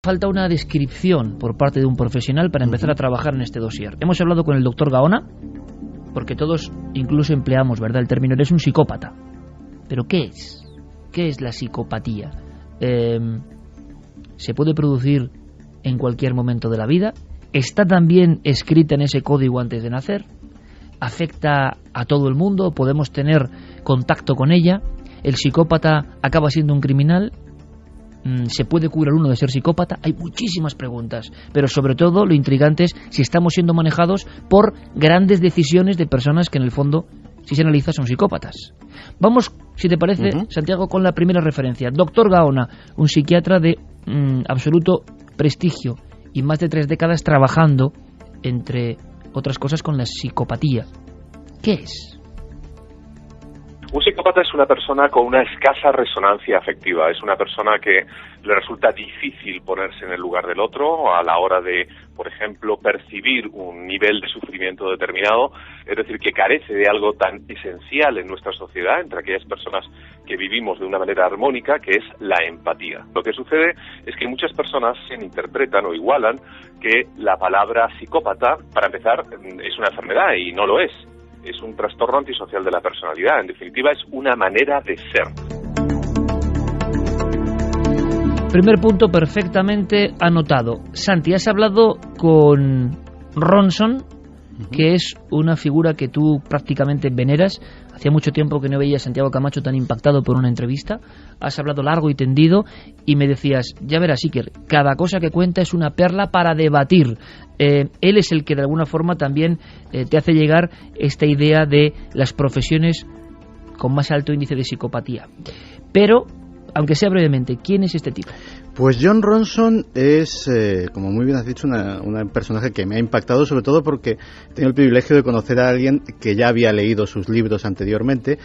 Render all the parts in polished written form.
Falta una descripción por parte de un profesional para empezar a trabajar en este dossier. Hemos hablado con el doctor Gaona, porque todos incluso empleamos, ¿verdad?, el término eres un psicópata. ¿Pero qué es? ¿Qué es la psicopatía? ¿Se puede producir en cualquier momento de la vida? ¿Está también escrita en ese código antes de nacer? ¿Afecta a todo el mundo? ¿Podemos tener contacto con ella? ¿El psicópata acaba siendo un criminal? ¿Se puede curar uno de ser psicópata? Hay muchísimas preguntas, pero sobre todo lo intrigante es si estamos siendo manejados por grandes decisiones de personas que en el fondo, si se analiza, son psicópatas. Vamos, si te parece, Santiago, con la primera referencia. Doctor Gaona, un psiquiatra de absoluto prestigio y más de 3 décadas trabajando, entre otras cosas, con la psicopatía. ¿Qué es? Un psicópata es una persona con una escasa resonancia afectiva, es una persona que le resulta difícil ponerse en el lugar del otro a la hora de, por ejemplo, percibir un nivel de sufrimiento determinado, es decir, que carece de algo tan esencial en nuestra sociedad, entre aquellas personas que vivimos de una manera armónica, que es la empatía. Lo que sucede es que muchas personas se interpretan o igualan que la palabra psicópata, para empezar, es una enfermedad y no lo es. Es un trastorno antisocial de la personalidad. En definitiva, es una manera de ser. Primer punto perfectamente anotado. Santi, has hablado con Ronson, que es una figura que tú prácticamente veneras. Hacía mucho tiempo que no veía a Santiago Camacho tan impactado por una entrevista. Has hablado largo y tendido y me decías, ya verás, Iker, cada cosa que cuenta es una perla para debatir. Él es el que de alguna forma también te hace llegar esta idea de las profesiones con más alto índice de psicopatía. Pero, aunque sea brevemente, ¿quién es este tipo? Pues Jon Ronson es, como muy bien has dicho, un personaje que me ha impactado, sobre todo porque he tenido el privilegio de conocer a alguien que ya había leído sus libros anteriormente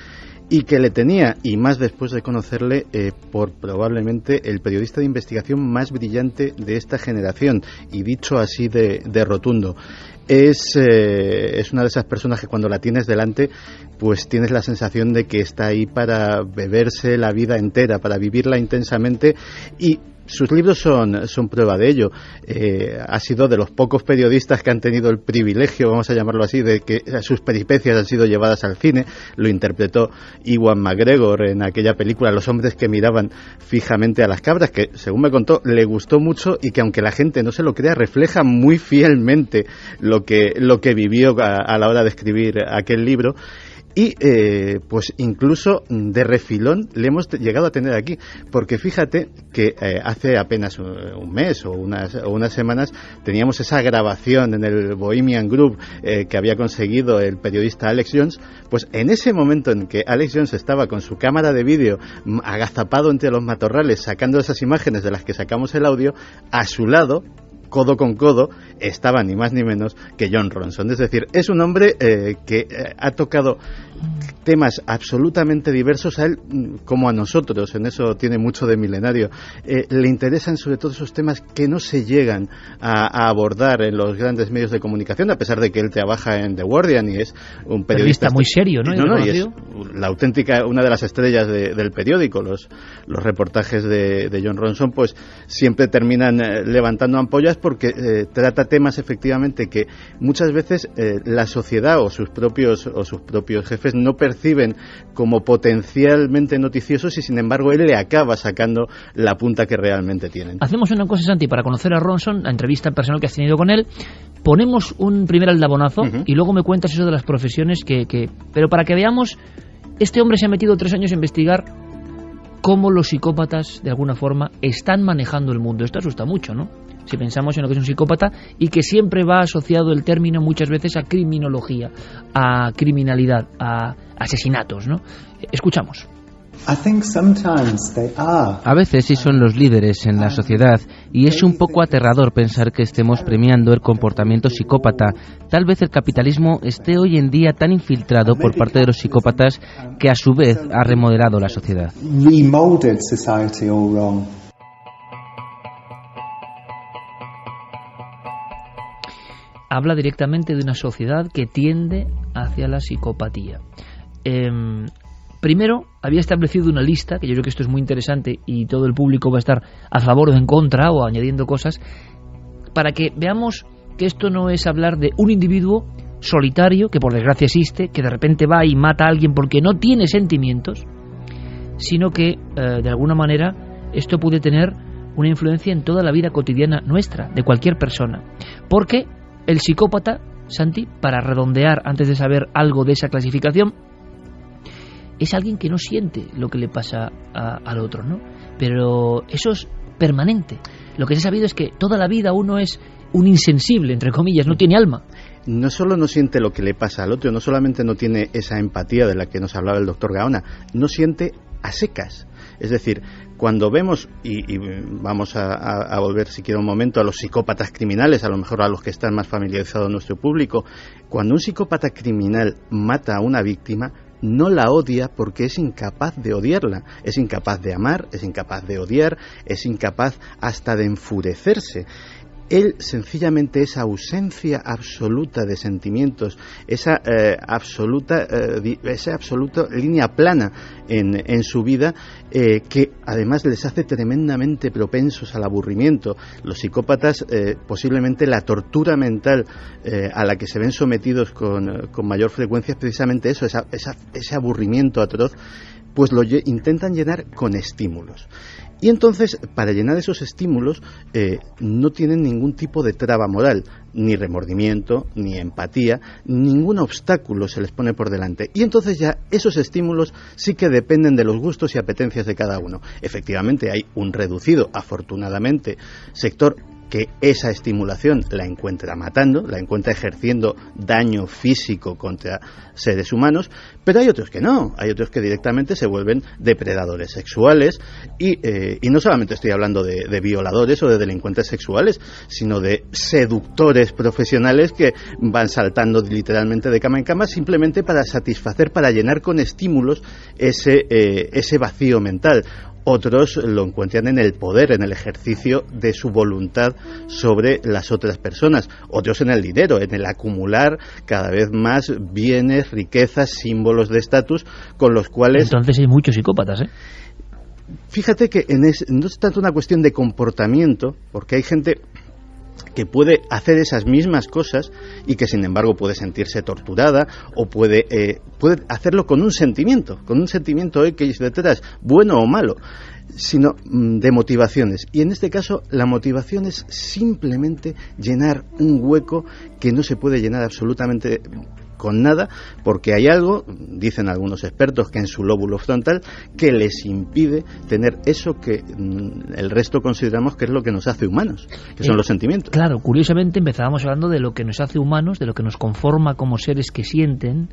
y que le tenía, y más después de conocerle, por probablemente el periodista de investigación más brillante de esta generación, y dicho así de rotundo. Es una de esas personas que cuando la tienes delante, pues tienes la sensación de que está ahí para beberse la vida entera, para vivirla intensamente, y sus libros son prueba de ello. Ha sido de los pocos periodistas que han tenido el privilegio, vamos a llamarlo así, de que sus peripecias han sido llevadas al cine. Lo interpretó Ewan McGregor en aquella película Los hombres que miraban fijamente a las cabras, que según me contó le gustó mucho y que, aunque la gente no se lo crea, refleja muy fielmente lo que vivió a la hora de escribir aquel libro. Y pues incluso de refilón le hemos llegado a tener aquí, porque fíjate que hace apenas un mes o unas semanas teníamos esa grabación en el Bohemian Grove que había conseguido el periodista Alex Jones. Pues en ese momento en que Alex Jones estaba con su cámara de vídeo agazapado entre los matorrales sacando esas imágenes de las que sacamos el audio, a su lado, codo con codo, estaba ni más ni menos que Jon Ronson. Es decir, es un hombre que ha tocado temas absolutamente diversos. A él, como a nosotros, en eso tiene mucho de milenario, le interesan sobre todo esos temas que no se llegan a abordar en los grandes medios de comunicación, a pesar de que él trabaja en The Guardian y es un periodista muy serio, ¿no? Y es la auténtica, una de las estrellas del periódico. Los reportajes de Jon Ronson pues siempre terminan levantando ampollas, porque trata temas efectivamente que muchas veces la sociedad o sus propios jefes no perciben como potencialmente noticiosos, y sin embargo él le acaba sacando la punta que realmente tienen. Hacemos una cosa, Santi, para conocer a Ronson, la entrevista personal que has tenido con él. Ponemos un primer aldabonazo y luego me cuentas eso de las profesiones pero para que veamos, este hombre se ha metido 3 años a investigar cómo los psicópatas de alguna forma están manejando el mundo. Esto asusta mucho, ¿no? Si pensamos en lo que es un psicópata, y que siempre va asociado el término muchas veces a criminología, a criminalidad, a asesinatos, ¿no? Escuchamos. A veces sí son los líderes en la sociedad, y es un poco aterrador pensar que estemos premiando el comportamiento psicópata. Tal vez el capitalismo esté hoy en día tan infiltrado por parte de los psicópatas que a su vez ha remodelado la sociedad. Habla directamente de una sociedad que tiende hacia la psicopatía. Primero, había establecido una lista, que yo creo que esto es muy interesante y todo el público va a estar a favor o en contra o añadiendo cosas, para que veamos que esto no es hablar de un individuo solitario, que por desgracia existe, que de repente va y mata a alguien porque no tiene sentimientos, sino que, de alguna manera, esto puede tener una influencia en toda la vida cotidiana nuestra, de cualquier persona. Porque el psicópata, Santi, para redondear antes de saber algo de esa clasificación, es alguien que no siente lo que le pasa al otro, ¿no? Pero eso es permanente. Lo que se ha sabido es que toda la vida uno es un insensible, entre comillas, no tiene alma. No solo no siente lo que le pasa al otro, no solamente no tiene esa empatía de la que nos hablaba el doctor Gaona, no siente a secas. Es decir, cuando vemos, y vamos a volver si quiero un momento a los psicópatas criminales, a lo mejor a los que están más familiarizados nuestro público, cuando un psicópata criminal mata a una víctima, no la odia porque es incapaz de odiarla, es incapaz de amar, es incapaz de odiar, es incapaz hasta de enfurecerse. Él sencillamente esa ausencia absoluta de sentimientos, esa absoluta línea plana en su vida, que además les hace tremendamente propensos al aburrimiento. Los psicópatas, posiblemente la tortura mental a la que se ven sometidos con mayor frecuencia es precisamente eso, ese aburrimiento atroz, pues lo intentan llenar con estímulos. Y entonces, para llenar esos estímulos, no tienen ningún tipo de traba moral, ni remordimiento, ni empatía, ningún obstáculo se les pone por delante. Y entonces ya esos estímulos sí que dependen de los gustos y apetencias de cada uno. Efectivamente, hay un reducido, afortunadamente, sector que esa estimulación la encuentra matando, la encuentra ejerciendo daño físico contra seres humanos, pero hay otros que no, hay otros que directamente se vuelven depredadores sexuales y no solamente estoy hablando de violadores o de delincuentes sexuales, sino de seductores profesionales que van saltando literalmente de cama en cama simplemente para satisfacer, para llenar con estímulos ese vacío mental. Otros lo encuentran en el poder, en el ejercicio de su voluntad sobre las otras personas. Otros en el dinero, en el acumular cada vez más bienes, riquezas, símbolos de estatus, con los cuales... Entonces hay muchos psicópatas, ¿eh? Fíjate que no es tanto una cuestión de comportamiento, porque hay gente que puede hacer esas mismas cosas y que sin embargo puede sentirse torturada o puede hacerlo con un sentimiento X detrás, bueno o malo, sino de motivaciones. Y en este caso la motivación es simplemente llenar un hueco que no se puede llenar absolutamente con nada, porque hay algo, dicen algunos expertos, que en su lóbulo frontal, que les impide tener eso que el resto consideramos que es lo que nos hace humanos, que son los sentimientos. Claro, curiosamente empezábamos hablando de lo que nos hace humanos, de lo que nos conforma como seres que sienten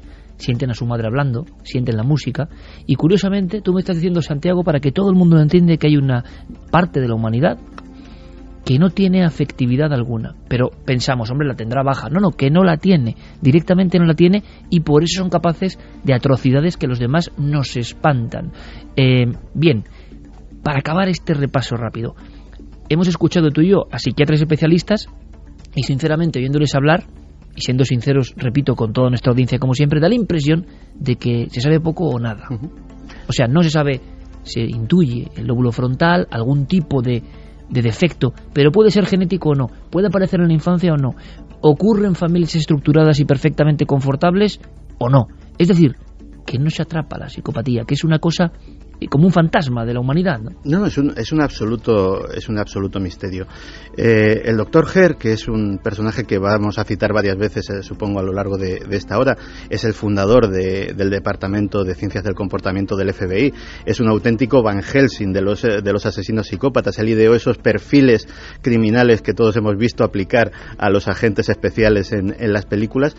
a su madre hablando, sienten la música, y curiosamente tú me estás diciendo, Santiago, para que todo el mundo entienda que hay una parte de la humanidad que no tiene afectividad alguna, pero pensamos, hombre, la tendrá baja. No, que no la tiene, directamente no la tiene, y por eso son capaces de atrocidades que los demás nos espantan. Bien, para acabar este repaso rápido, hemos escuchado tú y yo a psiquiatras especialistas, y sinceramente, oyéndoles hablar, y siendo sinceros, repito, con toda nuestra audiencia como siempre, da la impresión de que se sabe poco o nada. O sea, no se sabe, se intuye el lóbulo frontal, algún tipo de defecto, pero puede ser genético o no, puede aparecer en la infancia o no, ocurre en familias estructuradas y perfectamente confortables o no. Es decir, que no se atrapa la psicopatía, que es una cosa como un fantasma de la humanidad, ¿no? No, es un absoluto misterio. El doctor Herr, que es un personaje que vamos a citar varias veces, supongo, a lo largo de esta hora, es el fundador del Departamento de Ciencias del Comportamiento del FBI, es un auténtico Van Helsing de los asesinos psicópatas. Él ideó esos perfiles criminales que todos hemos visto aplicar a los agentes especiales en las películas.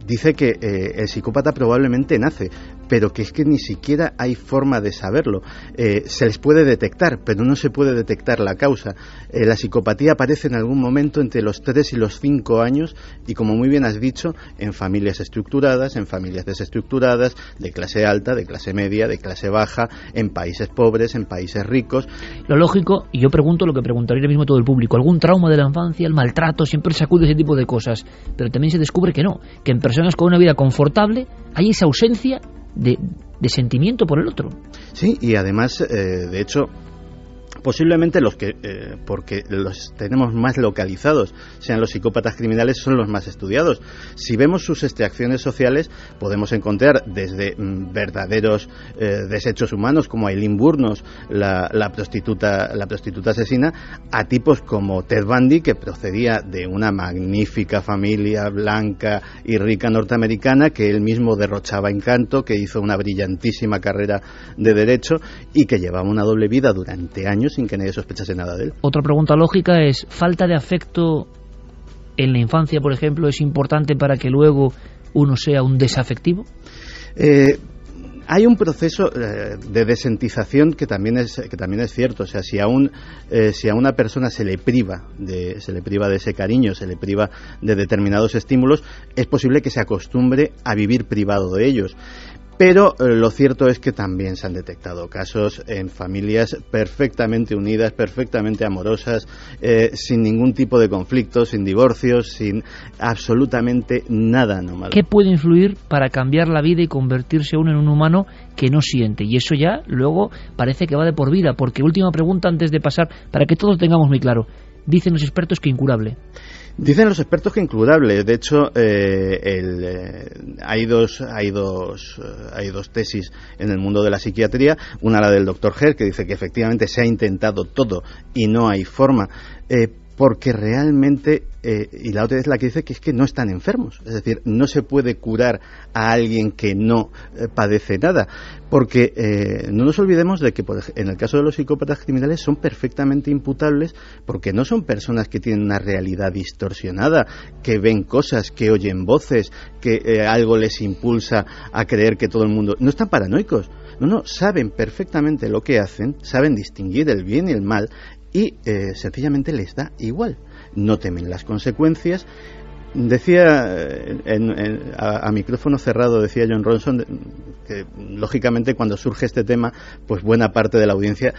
Dice que el psicópata probablemente nace, pero que es que ni siquiera hay forma de saberlo. Se les puede detectar, pero no se puede detectar la causa. La psicopatía aparece en algún momento entre los 3 y los 5 años y, como muy bien has dicho, en familias estructuradas, en familias desestructuradas, de clase alta, de clase media, de clase baja, en países pobres, en países ricos. Lo lógico, y yo pregunto lo que preguntaría ahora mismo todo el público, algún trauma de la infancia, el maltrato, siempre se acude a ese tipo de cosas, pero también se descubre que no, que en personas con una vida confortable hay esa ausencia de sentimiento por el otro. Sí, y además, de hecho, posiblemente los que, porque los tenemos más localizados, sean los psicópatas criminales, son los más estudiados. Si vemos sus extracciones sociales, podemos encontrar desde verdaderos desechos humanos, como Aileen Wuornos, la prostituta asesina, a tipos como Ted Bundy, que procedía de una magnífica familia blanca y rica norteamericana, que él mismo derrochaba encanto, que hizo una brillantísima carrera de derecho y que llevaba una doble vida durante años sin que nadie sospechase nada de él. Otra pregunta lógica es, ¿falta de afecto en la infancia, por ejemplo, es importante para que luego uno sea un desafectivo? Hay un proceso de desentización que también es cierto. O sea, si a una persona se le priva de ese cariño, se le priva de determinados estímulos, es posible que se acostumbre a vivir privado de ellos. Pero lo cierto es que también se han detectado casos en familias perfectamente unidas, perfectamente amorosas, sin ningún tipo de conflicto, sin divorcios, sin absolutamente nada anormal. ¿Qué puede influir para cambiar la vida y convertirse uno en un humano que no siente? Y eso ya luego parece que va de por vida, porque última pregunta antes de pasar, para que todos tengamos muy claro, dicen los expertos que incurable. Dicen los expertos que incurable. De hecho, hay dos tesis en el mundo de la psiquiatría. Una, la del Dr. Herr, que dice que efectivamente se ha intentado todo y no hay forma. Porque realmente, y la otra es la que dice que es que no están enfermos, es decir, no se puede curar a alguien que no padece nada, porque no nos olvidemos de que en el caso de los psicópatas criminales son perfectamente imputables, porque no son personas que tienen una realidad distorsionada, que ven cosas, que oyen voces, que algo les impulsa a creer que todo el mundo... No están paranoicos, no, saben perfectamente lo que hacen, saben distinguir el bien y el mal, y sencillamente les da igual, no temen las consecuencias. Decía a micrófono cerrado, decía Jon Ronson, que lógicamente cuando surge este tema, pues buena parte de la audiencia,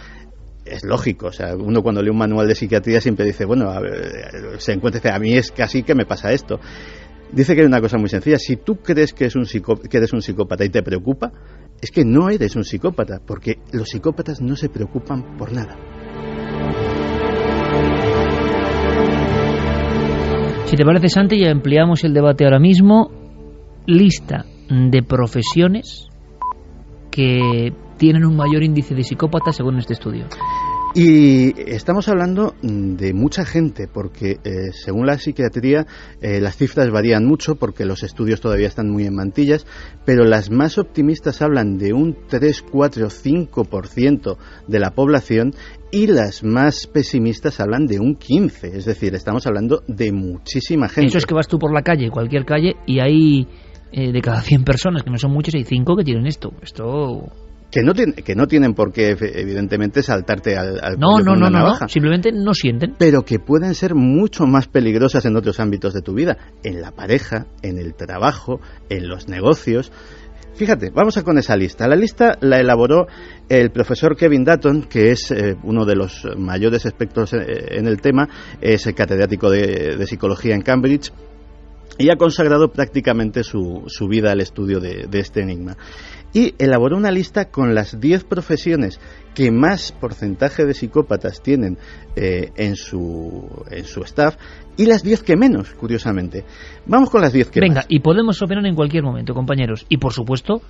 es lógico, o sea, uno cuando lee un manual de psiquiatría siempre dice, bueno, a ver, se encuentra, dice, a mí es casi que me pasa esto. Dice que hay una cosa muy sencilla: si tú crees que eres un psicópata y te preocupa, es que no eres un psicópata, porque los psicópatas no se preocupan por nada. Si te parece, Santi, ya ampliamos el debate ahora mismo. Lista de profesiones que tienen un mayor índice de psicópatas según este estudio. Y estamos hablando de mucha gente, porque según la psiquiatría las cifras varían mucho, porque los estudios todavía están muy en mantillas, pero las más optimistas hablan de un 3, 4, 5% de la población, y las más pesimistas hablan de un 15%, es decir, estamos hablando de muchísima gente. Eso es que vas tú por la calle, cualquier calle, y hay de cada 100 personas, que no son muchas, hay 5 que tienen esto. Que no tienen por qué, evidentemente, saltarte al no, cuello con una navaja. No, simplemente no sienten. Pero que pueden ser mucho más peligrosas en otros ámbitos de tu vida, en la pareja, en el trabajo, en los negocios. Fíjate, vamos con esa lista. La lista la elaboró el profesor Kevin Dutton, que es uno de los mayores expertos en el tema, es catedrático de psicología en Cambridge, y ha consagrado prácticamente su vida al estudio de este enigma. Y elaboró una lista con las 10 profesiones que más porcentaje de psicópatas tienen en su staff, y las 10 que menos, curiosamente. Vamos con las 10 que más. Venga, y podemos opinar en cualquier momento, compañeros. Y por supuesto,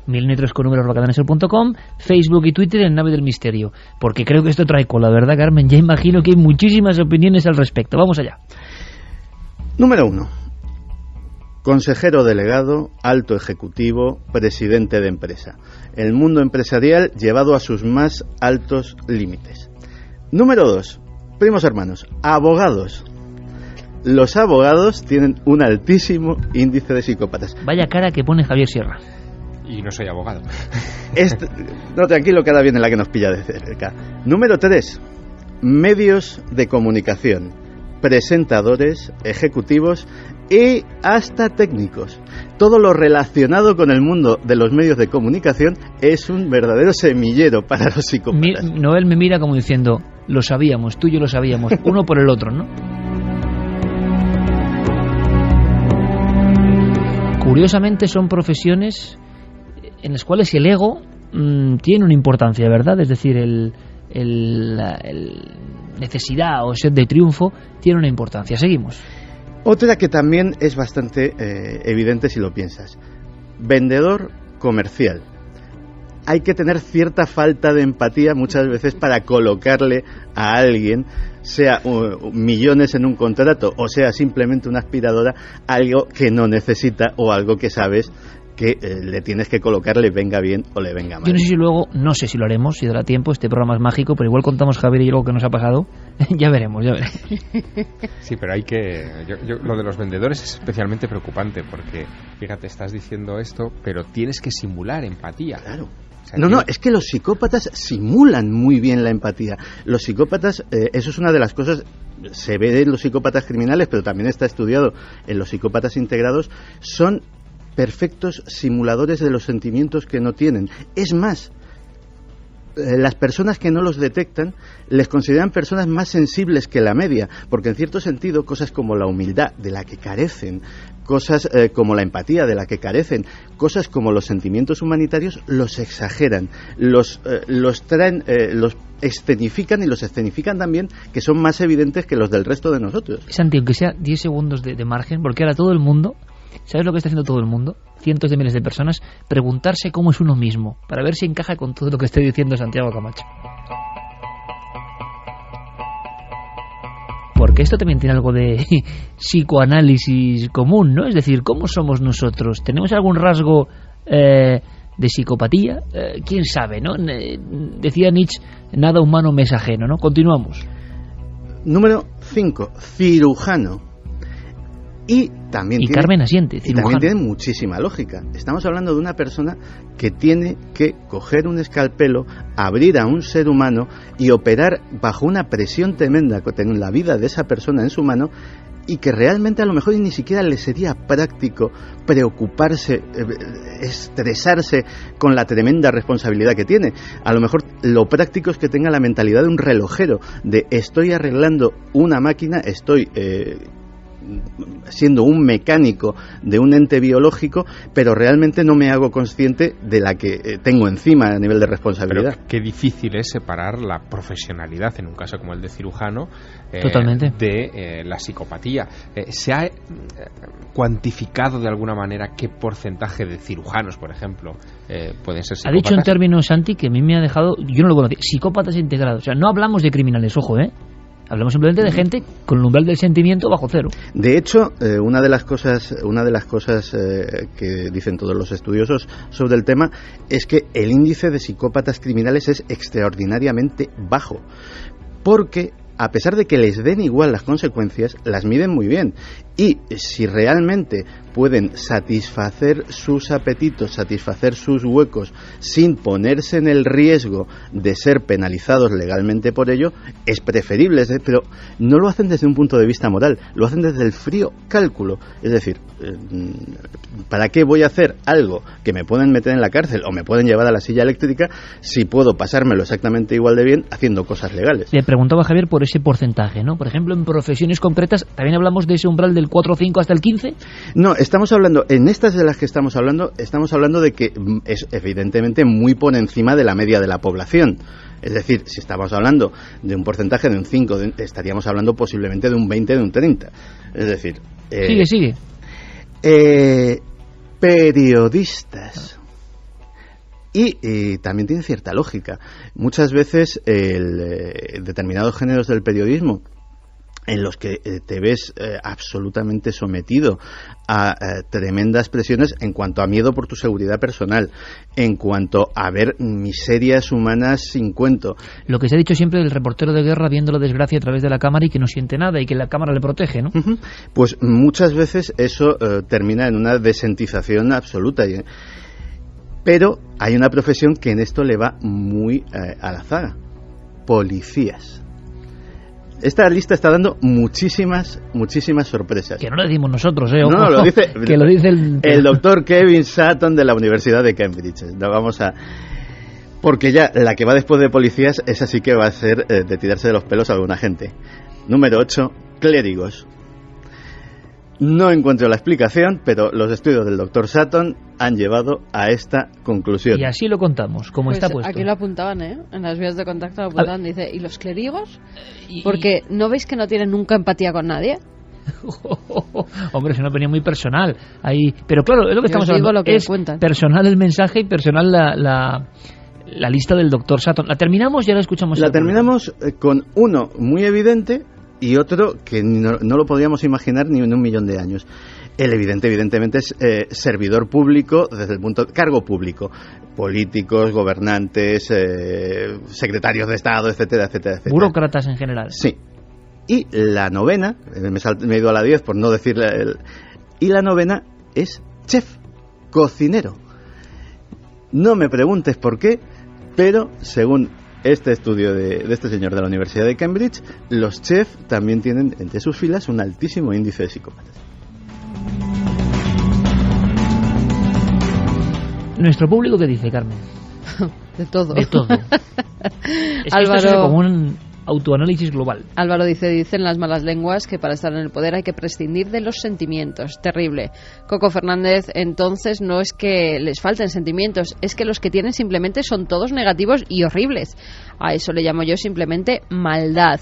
1000 metros con números @cadenaser.com, Facebook y Twitter en Nave del Misterio. Porque creo que esto trae cola, ¿verdad, Carmen? Ya imagino que hay muchísimas opiniones al respecto. Vamos allá. Número 1. Consejero delegado, alto ejecutivo, presidente de empresa. El mundo empresarial llevado a sus más altos límites. Número 2. Primos hermanos, abogados. Los abogados tienen un altísimo índice de psicópatas. Vaya cara que pone Javier Sierra. Y no soy abogado. No, tranquilo, que ahora viene la que nos pilla de cerca. Número 3. Medios de comunicación. Presentadores, ejecutivos y hasta técnicos. Todo lo relacionado con el mundo de los medios de comunicación es un verdadero semillero para los psicópatas. Noel me mira como diciendo, lo sabíamos, tú y yo lo sabíamos, uno por el otro, ¿no? Curiosamente son profesiones en las cuales el ego tiene una importancia, ¿verdad? Es decir, la necesidad o sed de triunfo tiene una importancia. Seguimos. Otra que también es bastante evidente si lo piensas. Vendedor comercial. Hay que tener cierta falta de empatía muchas veces para colocarle a alguien, sea millones en un contrato o sea simplemente una aspiradora, algo que no necesita o algo que sabes que le tienes que colocar, le venga bien o le venga mal. Yo no sé si luego, no sé si lo haremos, si dará tiempo, este programa es mágico, pero igual contamos, Javier y yo, algo que nos ha pasado. Ya veremos. Sí, pero hay que... lo de los vendedores es especialmente preocupante porque, fíjate, estás diciendo esto, pero tienes que simular empatía. Claro. O sea, no, es que los psicópatas simulan muy bien la empatía. Los psicópatas, eso es una de las cosas, se ve en los psicópatas criminales, pero también está estudiado en los psicópatas integrados, son perfectos simuladores de los sentimientos que no tienen. Es más, las personas que no los detectan les consideran personas más sensibles que la media, porque en cierto sentido cosas como la humildad, de la que carecen, cosas como la empatía, de la que carecen, cosas como los sentimientos humanitarios, los exageran, los traen, los escenifican y los escenifican también, que son más evidentes que los del resto de nosotros. Santi, aunque sea 10 segundos de margen, porque ahora todo el mundo... ¿Sabes lo que está haciendo todo el mundo? Cientos de miles de personas, preguntarse cómo es uno mismo, para ver si encaja con todo lo que esté diciendo Santiago Camacho. Porque esto también tiene algo de psicoanálisis común, ¿no? Es decir, ¿cómo somos nosotros? ¿Tenemos algún rasgo de psicopatía? ¿Quién sabe, no? Decía Nietzsche, nada humano me es ajeno, ¿no? Continuamos. Número 5, cirujano. Y también Carmen asiente, cirujano. Y también tiene muchísima lógica. Estamos hablando de una persona que tiene que coger un escalpelo, abrir a un ser humano y operar bajo una presión tremenda en la vida de esa persona en su mano, y que realmente a lo mejor ni siquiera le sería práctico preocuparse, estresarse con la tremenda responsabilidad que tiene. A lo mejor lo práctico es que tenga la mentalidad de un relojero, de estoy arreglando una máquina, estoy... siendo un mecánico de un ente biológico, pero realmente no me hago consciente de la que tengo encima a nivel de responsabilidad. Pero qué difícil es separar la profesionalidad, en un caso como el de cirujano, totalmente, de la psicopatía. ¿Se ha cuantificado de alguna manera qué porcentaje de cirujanos, por ejemplo, pueden ser psicópatas? Ha dicho un término, Santi, que a mí me ha dejado, yo no lo conocía, psicópatas integrados. O sea, no hablamos de criminales, ojo, hablamos simplemente de gente con el umbral del sentimiento bajo cero. De hecho, una de las cosas que dicen todos los estudiosos sobre el tema es que el índice de psicópatas criminales es extraordinariamente bajo, porque a pesar de que les den igual las consecuencias, las miden muy bien. Y si realmente pueden satisfacer sus apetitos, satisfacer sus huecos, sin ponerse en el riesgo de ser penalizados legalmente por ello, es preferible. Pero no lo hacen desde un punto de vista moral, lo hacen desde el frío cálculo. Es decir, ¿para qué voy a hacer algo que me pueden meter en la cárcel o me pueden llevar a la silla eléctrica si puedo pasármelo exactamente igual de bien haciendo cosas legales? Le preguntaba a Javier por ese porcentaje, ¿no? Por ejemplo, en profesiones concretas, ¿también hablamos de ese umbral del 4 o 5 hasta el 15? No, estamos hablando, en estas de las que estamos hablando de que es evidentemente muy por encima de la media de la población. Es decir, si estamos hablando de un porcentaje de un 5, estaríamos hablando posiblemente de un 20, de un 30. Es decir... Sigue. Periodistas. Y también tiene cierta lógica. Muchas veces determinados géneros del periodismo en los que te ves absolutamente sometido a tremendas presiones en cuanto a miedo por tu seguridad personal, en cuanto a ver miserias humanas sin cuento. Lo que se ha dicho siempre del reportero de guerra viendo la desgracia a través de la cámara y que no siente nada y que la cámara le protege, ¿no? Uh-huh. Pues muchas veces eso termina en una desentización absoluta. Pero hay una profesión que en esto le va muy a la zaga: policías. Esta lista está dando muchísimas sorpresas. Que no lo decimos nosotros, Ojo, no, lo dice, que lo dice el doctor Kevin Sutton de la Universidad de Cambridge. Porque ya la que va después de policías, esa sí que va a ser de tirarse de los pelos a alguna gente. Número 8, clérigos. No encuentro la explicación, pero los estudios del Dr. Sutton han llevado a esta conclusión. Y así lo contamos, como Pues está puesto. aquí lo apuntaban, en las vías de contacto lo apuntaban. Dice, ¿y los clérigos? Porque ¿no veis que no tienen nunca empatía con nadie? Hombre, es una opinión muy personal. Ahí, pero claro, es lo que estamos hablando. Lo que es cuentan. Personal el mensaje y personal la lista del Dr. Sutton. ¿La terminamos? Ya la escuchamos. La terminamos con uno muy evidente y otro que no lo podríamos imaginar ni en un millón de años. El evidente, evidentemente, es servidor público desde el punto de cargo público. Políticos, gobernantes, secretarios de Estado, etcétera, etcétera, etcétera. Burócratas en general. Sí. Y la novena, me he ido a la 10 por no decirle... y la novena es chef, cocinero. No me preguntes por qué, pero según este estudio de este señor de la Universidad de Cambridge, los chefs también tienen entre sus filas un altísimo índice de psicópatas. ¿Nuestro público qué dice, Carmen? De todo. De todo. Es que Álvaro, esto es como un autoanálisis global. Álvaro dicen las malas lenguas que para estar en el poder hay que prescindir de los sentimientos. Terrible. Coco Fernández, entonces no es que les falten sentimientos, es que los que tienen simplemente son todos negativos y horribles. A eso le llamo yo simplemente maldad.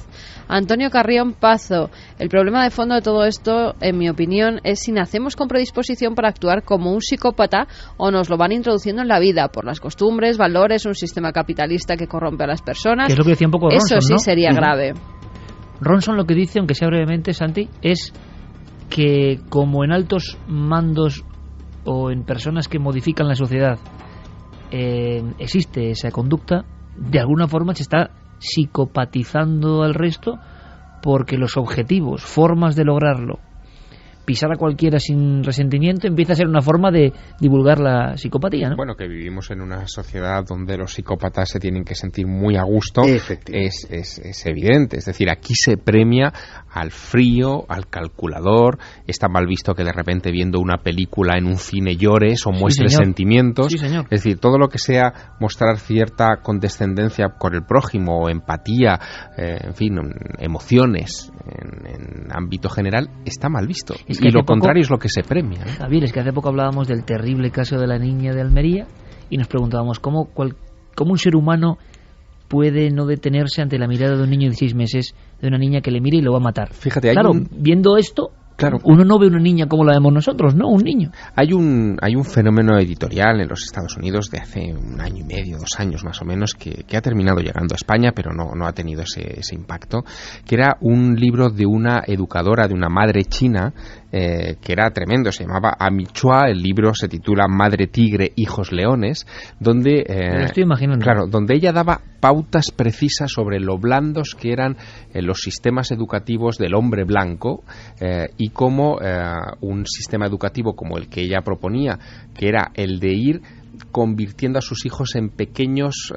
Antonio Carrión Pazo, el problema de fondo de todo esto, en mi opinión, es si nacemos con predisposición para actuar como un psicópata o nos lo van introduciendo en la vida por las costumbres, valores, un sistema capitalista que corrompe a las personas. Que es lo que decía un poco Ronson, Eso sí, ¿no? sería grave. Ronson lo que dice, aunque sea brevemente, Santi, es que como en altos mandos o en personas que modifican la sociedad existe esa conducta, de alguna forma se está psicopatizando al resto porque los objetivos, formas de lograrlo, pisar a cualquiera sin resentimiento, empieza a ser una forma de divulgar la psicopatía, ¿no? Bueno, que vivimos en una sociedad donde los psicópatas se tienen que sentir muy a gusto, es evidente. Es decir, aquí se premia al frío, al calculador. Está mal visto que de repente viendo una película en un cine llores o muestres sentimientos. Sí, señor. Es decir, todo lo que sea mostrar cierta condescendencia con el prójimo, o empatía, en fin, emociones en ámbito general, está mal visto. Y lo contrario es lo que se premia, ¿eh? Javier, es que hace poco hablábamos del terrible caso de la niña de Almería y nos preguntábamos cómo un ser humano puede no detenerse ante la mirada de un niño de 6 meses, de una niña que le mira y lo va a matar. Fíjate, viendo esto, claro, uno no ve una niña como la vemos nosotros, ¿no? Un niño. Hay un fenómeno editorial en los Estados Unidos de hace 1 año y medio, 2 años más o menos, que ha terminado llegando a España, pero no ha tenido ese impacto, que era un libro de una educadora, de una madre china, que era tremendo. Se llamaba Amy Chua. El libro se titula Madre Tigre, Hijos Leones, donde Me lo estoy imaginando. Claro, donde ella daba pautas precisas sobre lo blandos que eran los sistemas educativos del hombre blanco, y cómo un sistema educativo como el que ella proponía, que era el de ir convirtiendo a sus hijos en pequeñas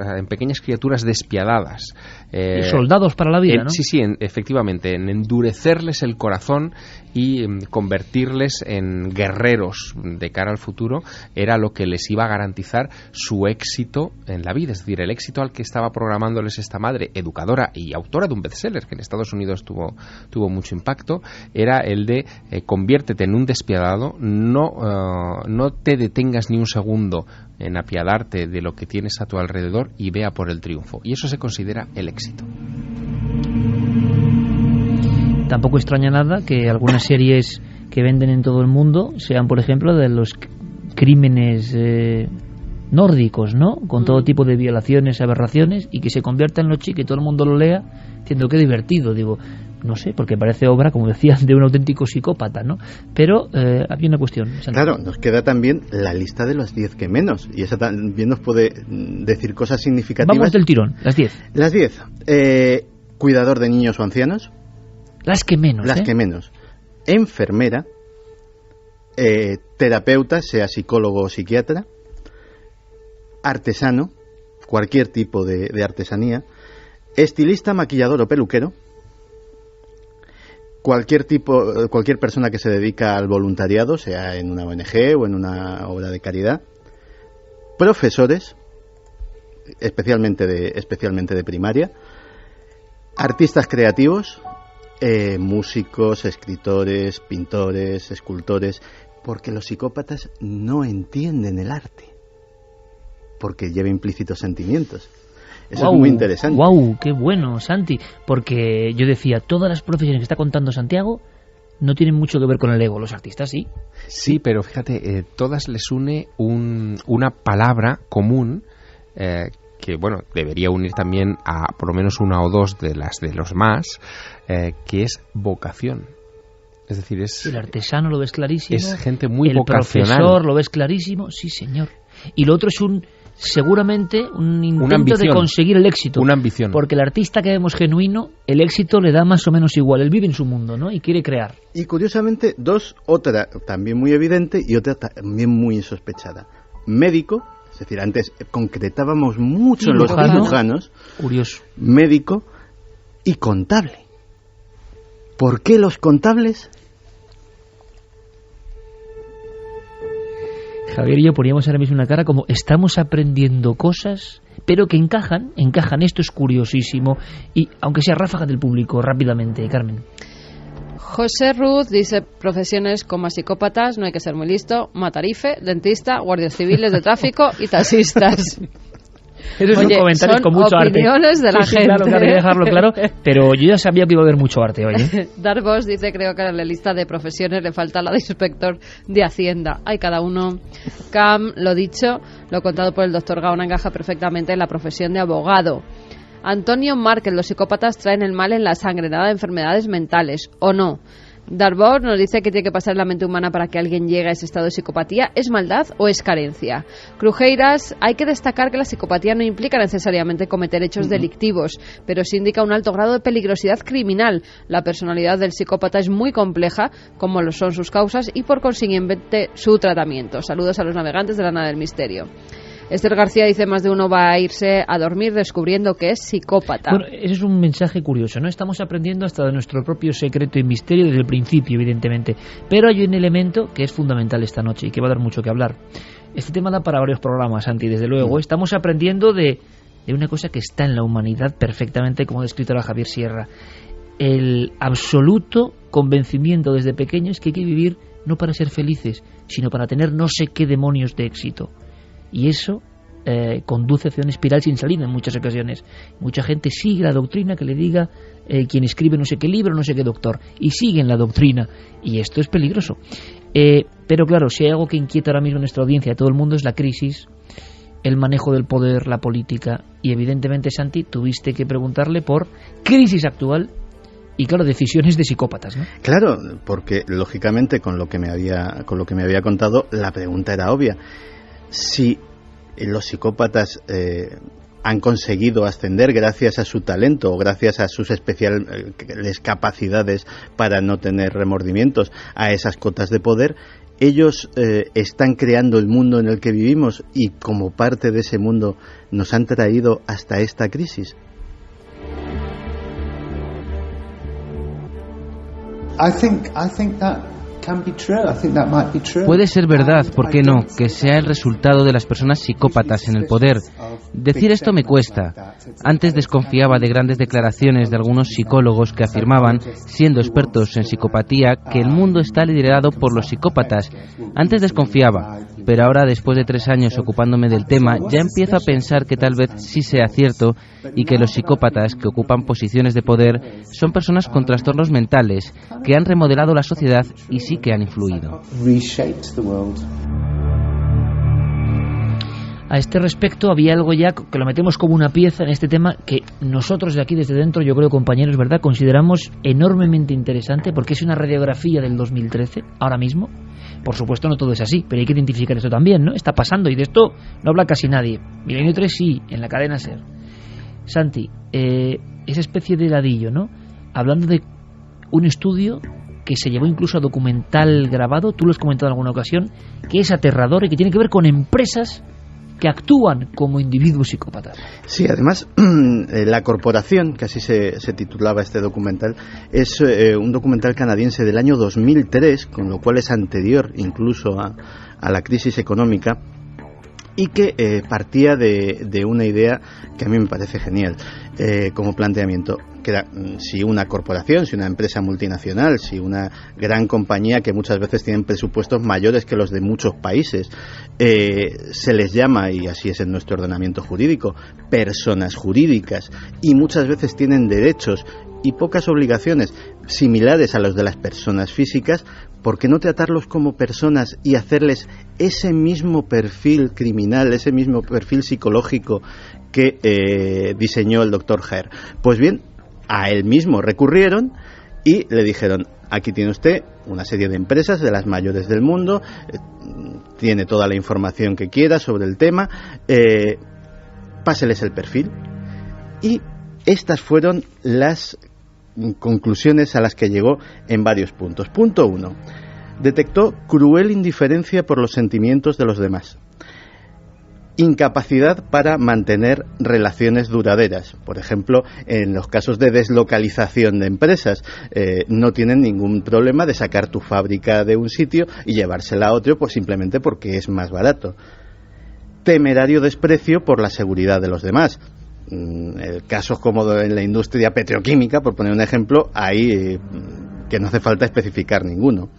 criaturas despiadadas, y soldados para la vida, ¿no? Sí, efectivamente, en endurecerles el corazón y convertirles en guerreros de cara al futuro, era lo que les iba a garantizar su éxito en la vida. Es decir, el éxito al que estaba programándoles esta madre, educadora y autora de un bestseller que en Estados Unidos tuvo mucho impacto, era el de conviértete en un despiadado, no te detengas ni un segundo en apiadarte de lo que tienes a tu alrededor y vea por el triunfo. Y eso se considera el éxito. Tampoco extraña nada que algunas series que venden en todo el mundo sean, por ejemplo, de los crímenes nórdicos, ¿no? Con todo tipo de violaciones, aberraciones, y que se convierta en lo chico y todo el mundo lo lea, diciendo que divertido. Digo, no sé, porque parece obra, como decía, de un auténtico psicópata, ¿no? Pero había una cuestión. Claro, nos queda también la lista de las 10 que menos, y esa también nos puede decir cosas significativas. Vamos del tirón, las 10. Las 10. Cuidador de niños o ancianos. Las que menos. Las que menos. Enfermera. Terapeuta, sea psicólogo o psiquiatra. Artesano, cualquier tipo de artesanía. Estilista, maquillador o peluquero. Cualquier persona que se dedica al voluntariado, sea en una ONG o en una obra de caridad. Profesores, especialmente de primaria. Artistas creativos, músicos, escritores, pintores, escultores, porque los psicópatas no entienden el arte, porque lleva implícitos sentimientos. Eso es muy interesante. ¡Wow! ¡Qué bueno, Santi! Porque yo decía, todas las profesiones que está contando Santiago no tienen mucho que ver con el ego. Los artistas sí. Sí, pero fíjate, todas les une una palabra común que, bueno, debería unir también a por lo menos una o dos de los más, que es vocación. Es decir, el artesano lo ves clarísimo. Es gente muy vocacional. El profesor lo ves clarísimo. Sí, señor. Y lo otro es seguramente un intento de conseguir el éxito. Una ambición. Porque el artista que vemos genuino, el éxito le da más o menos igual. Él vive en su mundo, ¿no? Y quiere crear. Y curiosamente, otra también muy evidente y otra también muy insospechada. Médico, es decir, antes concretábamos mucho en los cirujanos. Curioso. Médico y contable. ¿Por qué los contables? Javier y yo poníamos ahora mismo una cara como estamos aprendiendo cosas, pero que encajan. Esto es curiosísimo. Y aunque sea ráfaga del público, rápidamente, Carmen. José Ruth dice, profesiones como psicópatas, no hay que ser muy listo, matarife, dentista, guardias civiles de tráfico y taxistas. Esos son comentarios con mucho arte. Opiniones de la gente. Claro, hay que dejarlo claro, pero yo ya sabía que iba a haber mucho arte hoy. Darvos dice, creo que a la lista de profesiones le falta la de inspector de Hacienda. Hay cada uno. Cam, lo dicho, lo contado por el doctor Gaona encaja perfectamente en la profesión de abogado. Antonio Márquez, los psicópatas traen el mal en la sangre, nada de enfermedades mentales, ¿o no? Darbour nos dice que tiene que pasar en la mente humana para que alguien llegue a ese estado de psicopatía. ¿Es maldad o es carencia? Crujeiras, hay que destacar que la psicopatía no implica necesariamente cometer hechos delictivos, pero sí indica un alto grado de peligrosidad criminal. La personalidad del psicópata es muy compleja, como lo son sus causas y por consiguiente su tratamiento. Saludos a los navegantes de la nave del misterio. Esther García dice, más de uno va a irse a dormir descubriendo que es psicópata. Bueno, ese es un mensaje curioso, ¿no? Estamos aprendiendo hasta de nuestro propio secreto y misterio desde el principio, evidentemente. Pero hay un elemento que es fundamental esta noche y que va a dar mucho que hablar. Este tema da para varios programas, Santi, desde luego. Estamos aprendiendo de una cosa que está en la humanidad perfectamente, como ha descrito ahora Javier Sierra. El absoluto convencimiento desde pequeños que hay que vivir no para ser felices, sino para tener no sé qué demonios de éxito. Y eso conduce hacia una espiral sin salida en muchas ocasiones. Mucha gente sigue la doctrina que le diga quien escribe no sé qué libro, no sé qué doctor, y siguen la doctrina, y esto es peligroso. Pero claro, si hay algo que inquieta ahora mismo en nuestra audiencia, a todo el mundo, es la crisis, el manejo del poder, la política, y evidentemente, Santi, tuviste que preguntarle por crisis actual y, claro, decisiones de psicópatas, ¿no? Claro, porque lógicamente con lo que me había contado, la pregunta era obvia. Si los psicópatas han conseguido ascender gracias a su talento o gracias a sus especiales capacidades para no tener remordimientos a esas cotas de poder, ellos están creando el mundo en el que vivimos y como parte de ese mundo nos han traído hasta esta crisis. I think that puede ser verdad, ¿por qué no?, que sea el resultado de las personas psicópatas en el poder. Decir esto me cuesta. Antes desconfiaba de grandes declaraciones de algunos psicólogos que afirmaban, siendo expertos en psicopatía, que el mundo está liderado por los psicópatas. Antes desconfiaba, pero ahora, después de 3 años ocupándome del tema, ya empiezo a pensar que tal vez sí sea cierto y que los psicópatas que ocupan posiciones de poder son personas con trastornos mentales que han remodelado la sociedad y sí que han influido. A este respecto había algo ya que lo metemos como una pieza en este tema que nosotros de aquí desde dentro, yo creo, compañeros, ¿verdad?, consideramos enormemente interesante porque es una radiografía del 2013, ahora mismo. Por supuesto no todo es así, pero hay que identificar esto también, ¿no? Está pasando y de esto no habla casi nadie. Milenio 3 sí, en la cadena SER. Santi, esa especie de ladillo, ¿no? Hablando de un estudio que se llevó incluso a documental grabado, tú lo has comentado en alguna ocasión, que es aterrador y que tiene que ver con empresas que actúan como individuos psicópatas. Sí, además, La Corporación, que así se titulaba este documental, es un documental canadiense del año 2003, con lo cual es anterior incluso a la crisis económica, y que partía de una idea que a mí me parece genial como planteamiento. que si una corporación, si una empresa multinacional, si una gran compañía que muchas veces tienen presupuestos mayores que los de muchos países, se les llama, y así es en nuestro ordenamiento jurídico, personas jurídicas, y muchas veces tienen derechos y pocas obligaciones similares a los de las personas físicas, ¿por qué no tratarlos como personas y hacerles ese mismo perfil criminal, ese mismo perfil psicológico que diseñó el Dr. Herr? Pues bien, a él mismo recurrieron y le dijeron: aquí tiene usted una serie de empresas de las mayores del mundo, tiene toda la información que quiera sobre el tema, páseles el perfil. Y estas fueron las conclusiones a las que llegó en varios puntos. Punto 1. Detectó cruel indiferencia por los sentimientos de los demás. Incapacidad para mantener relaciones duraderas. Por ejemplo, en los casos de deslocalización de empresas, no tienen ningún problema de sacar tu fábrica de un sitio y llevársela a otro, pues simplemente porque es más barato. Temerario desprecio por la seguridad de los demás. Casos como en la industria petroquímica, por poner un ejemplo, hay que no hace falta especificar ninguno.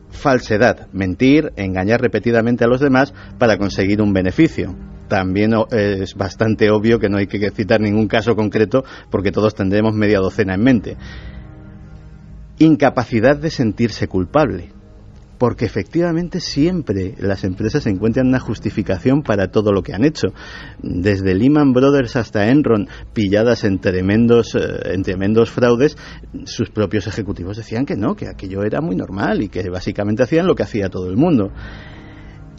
Falsedad, mentir, engañar repetidamente a los demás para conseguir un beneficio. También es bastante obvio que no hay que citar ningún caso concreto porque todos tendremos media docena en mente. Incapacidad de sentirse culpable, porque efectivamente siempre las empresas encuentran una justificación para todo lo que han hecho. Desde Lehman Brothers hasta Enron, pilladas en tremendos fraudes, sus propios ejecutivos decían que no, que aquello era muy normal y que básicamente hacían lo que hacía todo el mundo.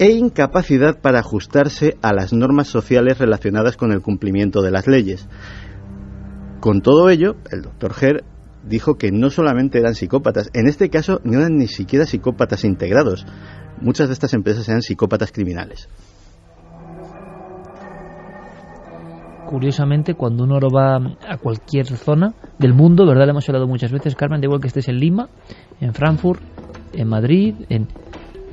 E incapacidad para ajustarse a las normas sociales relacionadas con el cumplimiento de las leyes. Con todo ello, el Dr. Herr dijo que no solamente eran psicópatas, en este caso no eran ni siquiera psicópatas integrados. Muchas de estas empresas eran psicópatas criminales. Curiosamente, cuando uno va a cualquier zona del mundo, ¿verdad? Le hemos hablado muchas veces, Carmen, da igual que estés en Lima, en Frankfurt, en Madrid,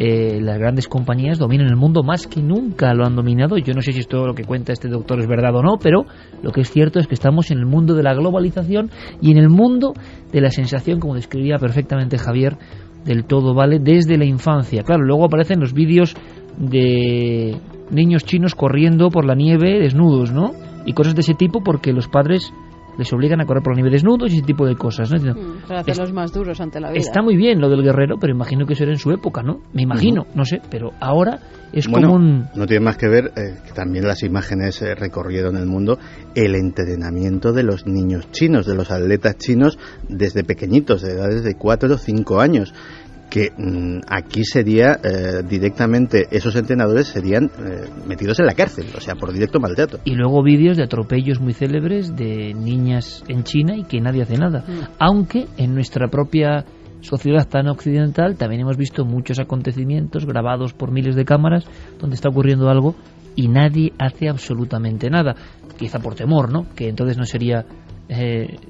las grandes compañías dominan el mundo más que nunca lo han dominado. Yo no sé si esto lo que cuenta este doctor es verdad o no, pero lo que es cierto es que estamos en el mundo de la globalización y en el mundo de la sensación, como describía perfectamente Javier, del todo vale desde la infancia. Claro, luego aparecen los vídeos de niños chinos corriendo por la nieve desnudos, ¿no? Y cosas de ese tipo porque los padres les obligan a correr por la nieve desnudos y ese tipo de cosas, ¿no? Para hacerlos más duros ante la vida. Está muy bien lo del guerrero, pero imagino que eso era en su época, ¿no? Me imagino, no sé, pero ahora es como un... No tiene más que ver que también las imágenes recorrieron el mundo, el entrenamiento de los niños chinos, de los atletas chinos desde pequeñitos, de edades de 4 o 5 años, que aquí sería directamente, esos entrenadores serían metidos en la cárcel, o sea, por directo maltrato. Y luego vídeos de atropellos muy célebres de niñas en China y que nadie hace nada. Aunque en nuestra propia sociedad tan occidental también hemos visto muchos acontecimientos grabados por miles de cámaras donde está ocurriendo algo y nadie hace absolutamente nada. Quizá por temor, ¿no? Que entonces no sería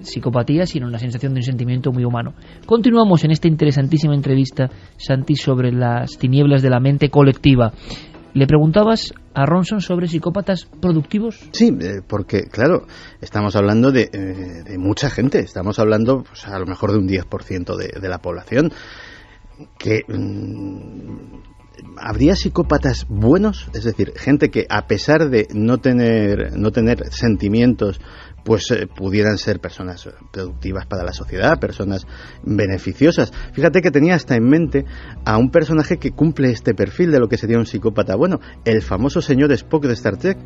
psicopatía, sino una sensación de un sentimiento muy humano. Continuamos en esta interesantísima entrevista, Santi, sobre las tinieblas de la mente colectiva. ¿Le preguntabas a Ronson sobre psicópatas productivos? Sí, porque, claro, estamos hablando de mucha gente. Estamos hablando, pues, a lo mejor de un 10% de la población. Que ¿habría psicópatas buenos? Es decir, gente que, a pesar de no tener sentimientos, pues pudieran ser personas productivas para la sociedad, personas beneficiosas. Fíjate que tenía hasta en mente a un personaje que cumple este perfil de lo que sería un psicópata bueno, el famoso señor Spock de Star Trek,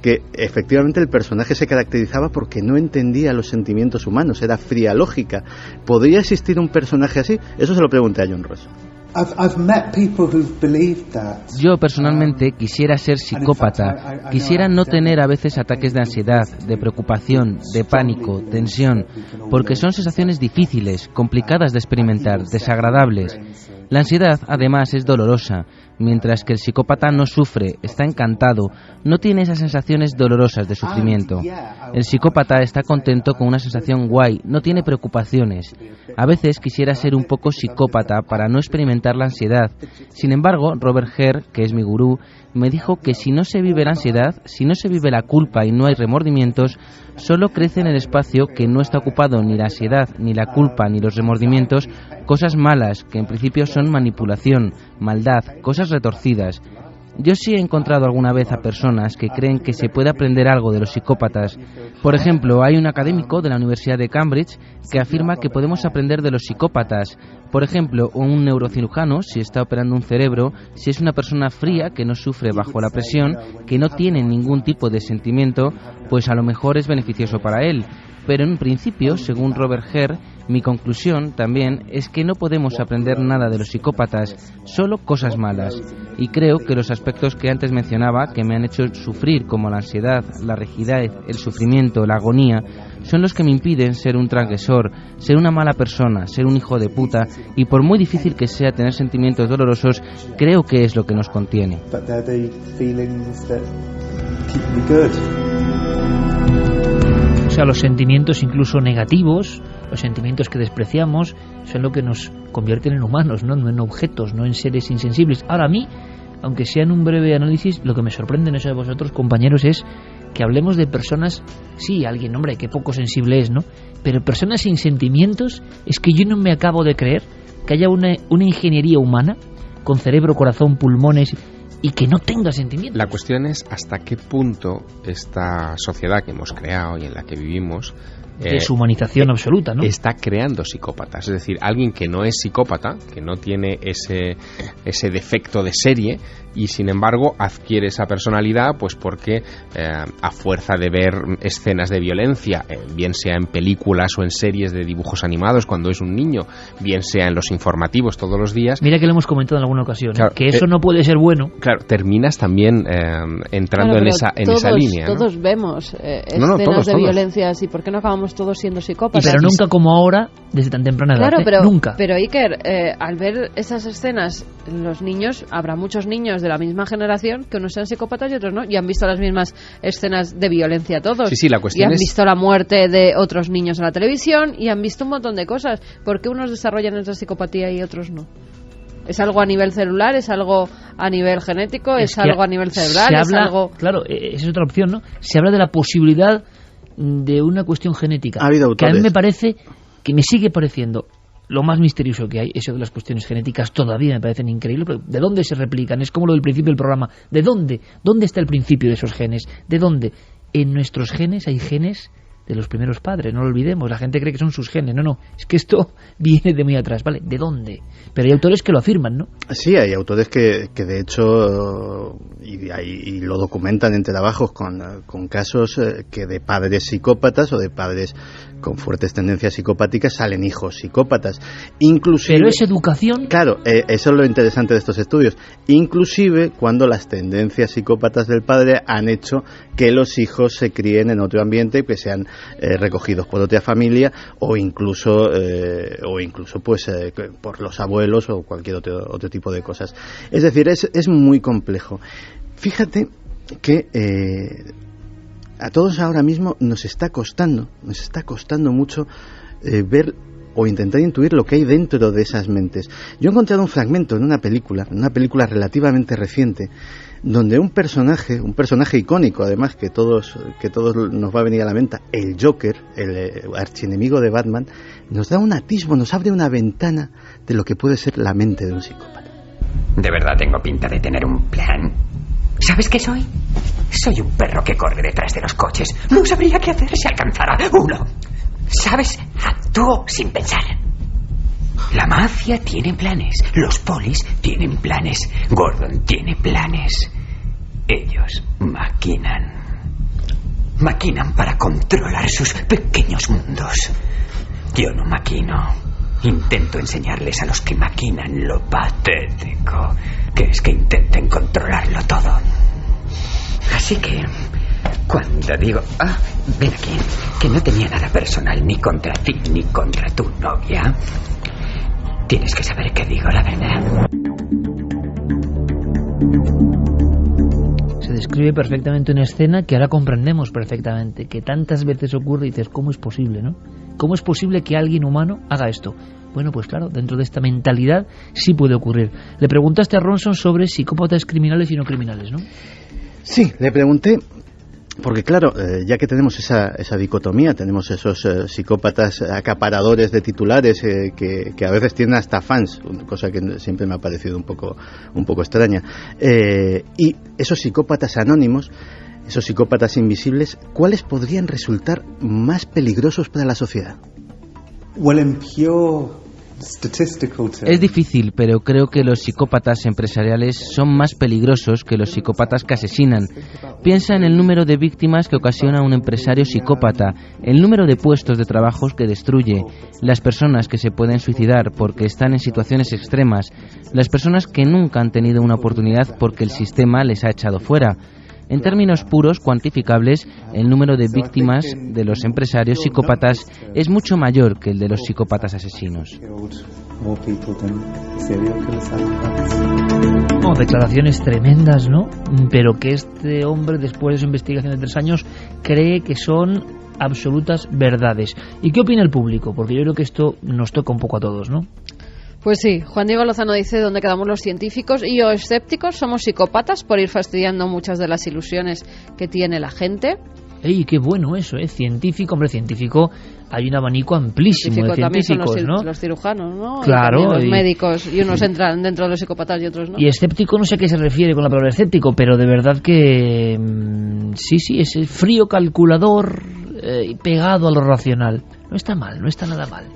que efectivamente el personaje se caracterizaba porque no entendía los sentimientos humanos, era fría lógica. ¿Podría existir un personaje así? Eso se lo pregunté a John Ross. Yo personalmente quisiera ser psicópata, quisiera no tener a veces ataques de ansiedad, de preocupación, de pánico, tensión, porque son sensaciones difíciles, complicadas de experimentar, desagradables. La ansiedad, además, es dolorosa, mientras que el psicópata no sufre, está encantado, no tiene esas sensaciones dolorosas de sufrimiento. El psicópata está contento con una sensación guay, no tiene preocupaciones. A veces quisiera ser un poco psicópata para no experimentar la ansiedad. Sin embargo, Robert Herr, que es mi gurú, me dijo que si no se vive la ansiedad, si no se vive la culpa y no hay remordimientos, solo crece en el espacio que no está ocupado ni la ansiedad, ni la culpa, ni los remordimientos, cosas malas, que en principio son manipulación, maldad, cosas retorcidas. Yo sí he encontrado alguna vez a personas que creen que se puede aprender algo de los psicópatas. Por ejemplo, hay un académico de la Universidad de Cambridge que afirma que podemos aprender de los psicópatas. Por ejemplo, un neurocirujano, si está operando un cerebro, si es una persona fría que no sufre bajo la presión, que no tiene ningún tipo de sentimiento, pues a lo mejor es beneficioso para él. Pero en principio, según Robert Hare, mi conclusión también es que no podemos aprender nada de los psicópatas, solo cosas malas. Y creo que los aspectos que antes mencionaba, que me han hecho sufrir, como la ansiedad, la rigidez, el sufrimiento, la agonía, son los que me impiden ser un transgresor, ser una mala persona, ser un hijo de puta, y por muy difícil que sea tener sentimientos dolorosos, creo que es lo que nos contiene. O sea, los sentimientos incluso negativos, los sentimientos que despreciamos, son lo que nos convierten en humanos, no en objetos, no en seres insensibles. Ahora, a mí, aunque sea en un breve análisis, lo que me sorprende, no sé de vosotros, compañeros, es que hablemos de personas, sí, alguien, hombre, que poco sensible es, ¿no? Pero personas sin sentimientos, es que yo no me acabo de creer que haya una ingeniería humana con cerebro, corazón, pulmones y que no tenga sentimientos. La cuestión es hasta qué punto esta sociedad que hemos creado y en la que vivimos deshumanización absoluta, ¿no? Está creando psicópatas. Es decir, alguien que no es psicópata, que no tiene ese defecto de serie y sin embargo adquiere esa personalidad pues porque a fuerza de ver escenas de violencia, bien sea en películas o en series de dibujos animados cuando es un niño, bien sea en los informativos todos los días. Mira que lo hemos comentado en alguna ocasión, claro, que eso no puede ser bueno. Claro, terminas también entrando en esa línea, ¿no? Todos vemos escenas de violencia así, ¿por qué no acabamos todos siendo psicópatas? Pero nunca como ahora, desde tan temprana edad. Claro, nunca. Pero Iker, al ver esas escenas, los niños, habrá muchos niños de la misma generación que unos sean psicópatas y otros no, y han visto las mismas escenas de violencia todos. Sí, la cuestión y han visto la muerte de otros niños en la televisión y han visto un montón de cosas. ¿Por qué unos desarrollan esa psicopatía y otros no? ¿Es algo a nivel celular? ¿Es algo a nivel genético? ¿Es algo a nivel cerebral? ¿Es algo...? Claro, esa es otra opción, ¿no? Se habla de la posibilidad de una cuestión genética. Ha habido autores. Que a mí me parece, que me sigue pareciendo lo más misterioso que hay, eso de las cuestiones genéticas todavía me parecen increíbles, pero ¿de dónde se replican? Es como lo del principio del programa. ¿De dónde? ¿Dónde está el principio de esos genes? ¿De dónde? En nuestros genes hay genes de los primeros padres, no lo olvidemos. La gente cree que son sus genes. No, es que esto viene de muy atrás, ¿vale? ¿De dónde? Pero hay autores que lo afirman, ¿no? Sí, hay autores que de hecho y lo documentan en trabajos con casos que de padres psicópatas o de padres con fuertes tendencias psicopáticas salen hijos psicópatas. Inclusive, pero es educación. Claro, eso es lo interesante de estos estudios. Inclusive cuando las tendencias psicópatas del padre han hecho que los hijos se críen en otro ambiente y que sean recogidos por otra familia o incluso pues por los abuelos o cualquier otro tipo de cosas. Es decir, es muy complejo. Fíjate que a todos ahora mismo nos está costando mucho ver o intentar intuir lo que hay dentro de esas mentes. Yo he encontrado un fragmento en una película relativamente reciente, donde un personaje icónico, además, que todos nos va a venir a la mente, el Joker, el archienemigo de Batman, nos da un atisbo, nos abre una ventana de lo que puede ser la mente de un psicópata. De verdad tengo pinta de tener un plan. ¿Sabes qué soy? Soy un perro que corre detrás de los coches. No sabría qué hacer si alcanzara uno. ¿Sabes? Actúo sin pensar. La mafia tiene planes. Los polis tienen planes. Gordon tiene planes. Ellos maquinan. Maquinan para controlar sus pequeños mundos. Yo no maquino. Intento enseñarles a los que maquinan lo patético que es que intenten controlarlo todo. Así que, cuando digo, ven aquí, que no tenía nada personal ni contra ti ni contra tu novia, tienes que saber que digo la verdad. Se describe perfectamente una escena que ahora comprendemos perfectamente, que tantas veces ocurre y dices, ¿cómo es posible, no? ¿Cómo es posible que alguien humano haga esto? Bueno, pues claro, dentro de esta mentalidad sí puede ocurrir. Le preguntaste a Ronson sobre psicópatas criminales y no criminales, ¿no? Sí, le pregunté Porque claro, ya que tenemos esa dicotomía, tenemos esos psicópatas acaparadores de titulares que a veces tienen hasta fans, cosa que siempre me ha parecido un poco extraña, y esos psicópatas anónimos, esos psicópatas invisibles, ¿cuáles podrían resultar más peligrosos para la sociedad? Es difícil, pero creo que los psicópatas empresariales son más peligrosos que los psicópatas que asesinan. Piensa en el número de víctimas que ocasiona un empresario psicópata, el número de puestos de trabajo que destruye, las personas que se pueden suicidar porque están en situaciones extremas, las personas que nunca han tenido una oportunidad porque el sistema les ha echado fuera. En términos puros, cuantificables, el número de víctimas de los empresarios psicópatas es mucho mayor que el de los psicópatas asesinos. Declaraciones tremendas, ¿no? Pero que este hombre, después de su investigación de 3 años, cree que son absolutas verdades. ¿Y qué opina el público? Porque yo creo que esto nos toca un poco a todos, ¿no? Pues sí, Juan Diego Lozano dice: ¿dónde quedamos los científicos y o escépticos? Somos psicópatas por ir fastidiando muchas de las ilusiones que tiene la gente. ¡Ey, qué bueno eso, eh! Científico, hombre, científico, hay un abanico amplísimo de científicos, también son ¿no? los cirujanos, ¿no? Claro. Y los médicos, y unos entran dentro de los psicópatas y otros no. Y escéptico, no sé a qué se refiere con la palabra escéptico, pero de verdad que sí, ese frío calculador pegado a lo racional. No está mal, no está nada mal.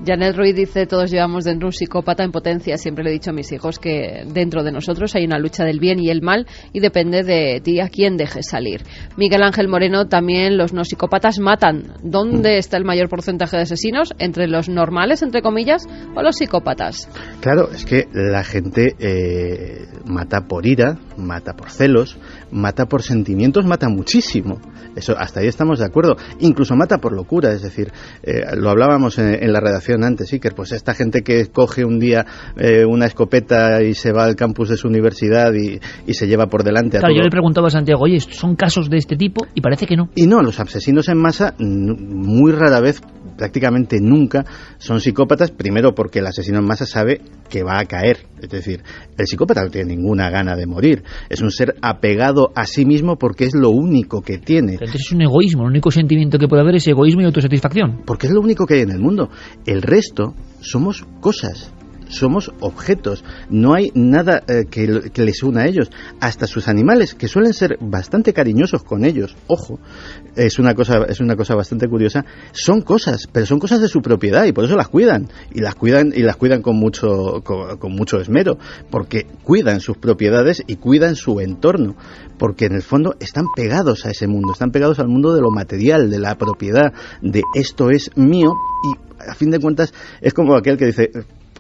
Janet Ruiz dice: todos llevamos dentro un psicópata en potencia. Siempre le he dicho a mis hijos que dentro de nosotros hay una lucha del bien y el mal y depende de ti a quién dejes salir. Miguel Ángel Moreno: también los no psicópatas matan. ¿Dónde está el mayor porcentaje de asesinos? ¿Entre los normales, entre comillas, o los psicópatas? Claro, es que la gente mata por ira, mata por celos, mata por sentimientos, mata muchísimo. Eso, hasta ahí estamos de acuerdo. Incluso mata por locura, es decir, lo hablábamos en la redacción antes, Iker, pues esta gente que coge un día una escopeta y se va al campus de su universidad y se lleva por delante a todo. Yo le preguntaba a Santiago: oye, ¿son casos de este tipo? Y parece que no. Y no, los asesinos en masa muy rara vez, prácticamente nunca, son psicópatas, primero porque el asesino en masa sabe que va a caer. Es decir, el psicópata no tiene ninguna gana de morir. Es un ser apegado a sí mismo porque es lo único que tiene. Entonces es un egoísmo, el único sentimiento que puede haber es egoísmo y autosatisfacción. Porque es lo único que hay en el mundo. El resto somos cosas, somos objetos. No hay nada que les una a ellos. Hasta sus animales, que suelen ser bastante cariñosos con ellos, ojo, es una cosa bastante curiosa, son cosas, pero son cosas de su propiedad y por eso las cuidan. Y las cuidan con mucho esmero, porque cuidan sus propiedades y cuidan su entorno, porque en el fondo están pegados a ese mundo, están pegados al mundo de lo material, de la propiedad, de esto es mío, y a fin de cuentas es como aquel que dice: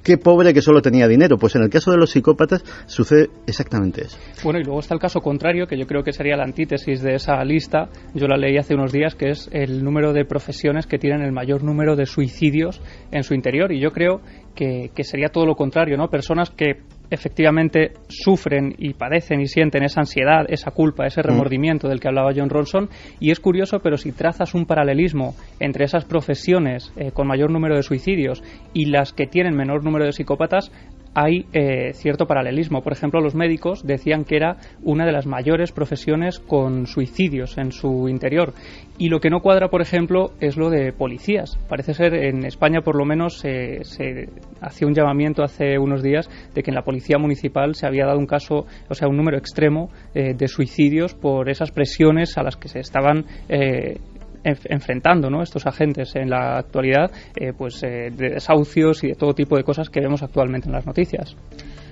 qué pobre que solo tenía dinero. Pues en el caso de los psicópatas sucede exactamente eso. Bueno, y luego está el caso contrario, que yo creo que sería la antítesis de esa lista. Yo la leí hace unos días, que es el número de profesiones que tienen el mayor número de suicidios en su interior. Y yo creo que sería todo lo contrario, ¿no? Personas que efectivamente sufren y padecen y sienten esa ansiedad, esa culpa, ese remordimiento del que hablaba John Ronson. Y es curioso, pero si trazas un paralelismo entre esas profesiones con mayor número de suicidios y las que tienen menor número de psicópatas, hay cierto paralelismo. Por ejemplo, los médicos decían que era una de las mayores profesiones con suicidios en su interior. Y lo que no cuadra, por ejemplo, es lo de policías. Parece ser, en España por lo menos, se hacía un llamamiento hace unos días de que en la policía municipal se había dado un caso, o sea, un número extremo de suicidios por esas presiones a las que se estaban enfrentando, ¿no?, estos agentes en la actualidad, de desahucios y de todo tipo de cosas que vemos actualmente en las noticias.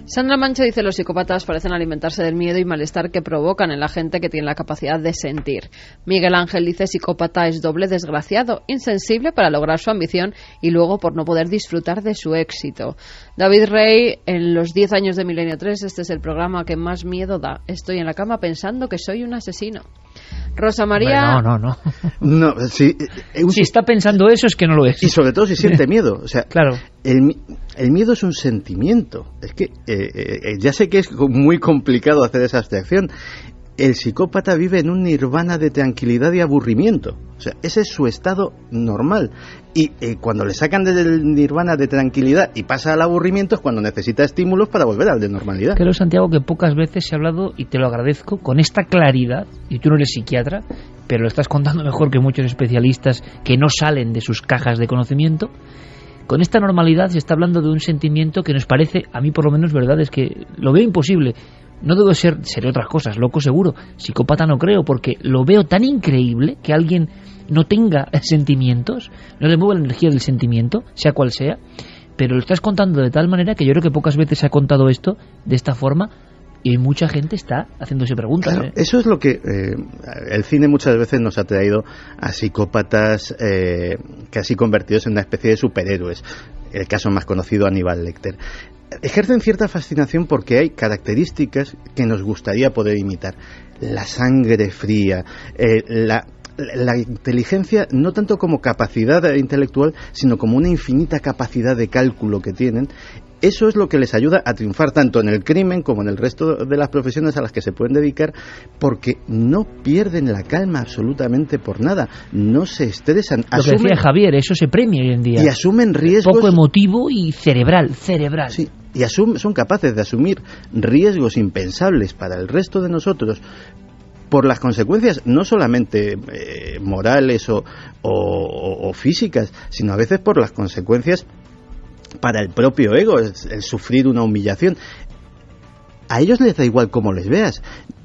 Sandra Mancha dice: los psicópatas parecen alimentarse del miedo y malestar que provocan en la gente que tiene la capacidad de sentir. Miguel Ángel dice: psicópata es doble desgraciado, insensible para lograr su ambición y luego por no poder disfrutar de su éxito. David Rey: en los 10 años de Milenio 3, este es el programa que más miedo da. Estoy en la cama pensando que soy un asesino. Rosa María... No, sí, si está pensando eso es que no lo es. Y sobre todo si siente miedo. O sea, claro. El miedo es un sentimiento. Es que ya sé que es muy complicado hacer esa abstracción. el psicópata vive en un nirvana de tranquilidad y aburrimiento. O sea, ese es su estado normal. Y cuando le sacan del nirvana de tranquilidad y pasa al aburrimiento es cuando necesita estímulos para volver al de normalidad. Creo, Santiago, que pocas veces se ha hablado, y te lo agradezco, con esta claridad, y tú no eres psiquiatra, pero lo estás contando mejor que muchos especialistas que no salen de sus cajas de conocimiento. Con esta normalidad se está hablando de un sentimiento que nos parece, a mí por lo menos, verdad, es que lo veo imposible. No debo seré otras cosas, loco seguro, psicópata no creo, porque lo veo tan increíble que alguien no tenga sentimientos, no le mueva la energía del sentimiento, sea cual sea, pero lo estás contando de tal manera que yo creo que pocas veces se ha contado esto de esta forma y mucha gente está haciéndose preguntas. Claro, eso es lo que el cine muchas veces nos ha traído a psicópatas casi convertidos en una especie de superhéroes. El caso más conocido, Aníbal Lecter. Ejercen cierta fascinación porque hay características que nos gustaría poder imitar. La sangre fría, la inteligencia, no tanto como capacidad intelectual, sino como una infinita capacidad de cálculo que tienen. Eso es lo que les ayuda a triunfar tanto en el crimen como en el resto de las profesiones a las que se pueden dedicar, porque no pierden la calma absolutamente por nada, no se estresan. Lo que decía Javier, eso se premia hoy en día. Y asumen riesgos. Poco emotivo y cerebral. Sí, y son capaces de asumir riesgos impensables para el resto de nosotros por las consecuencias no solamente morales o físicas, sino a veces por las consecuencias para el propio ego, el sufrir una humillación. A ellos les da igual cómo les veas.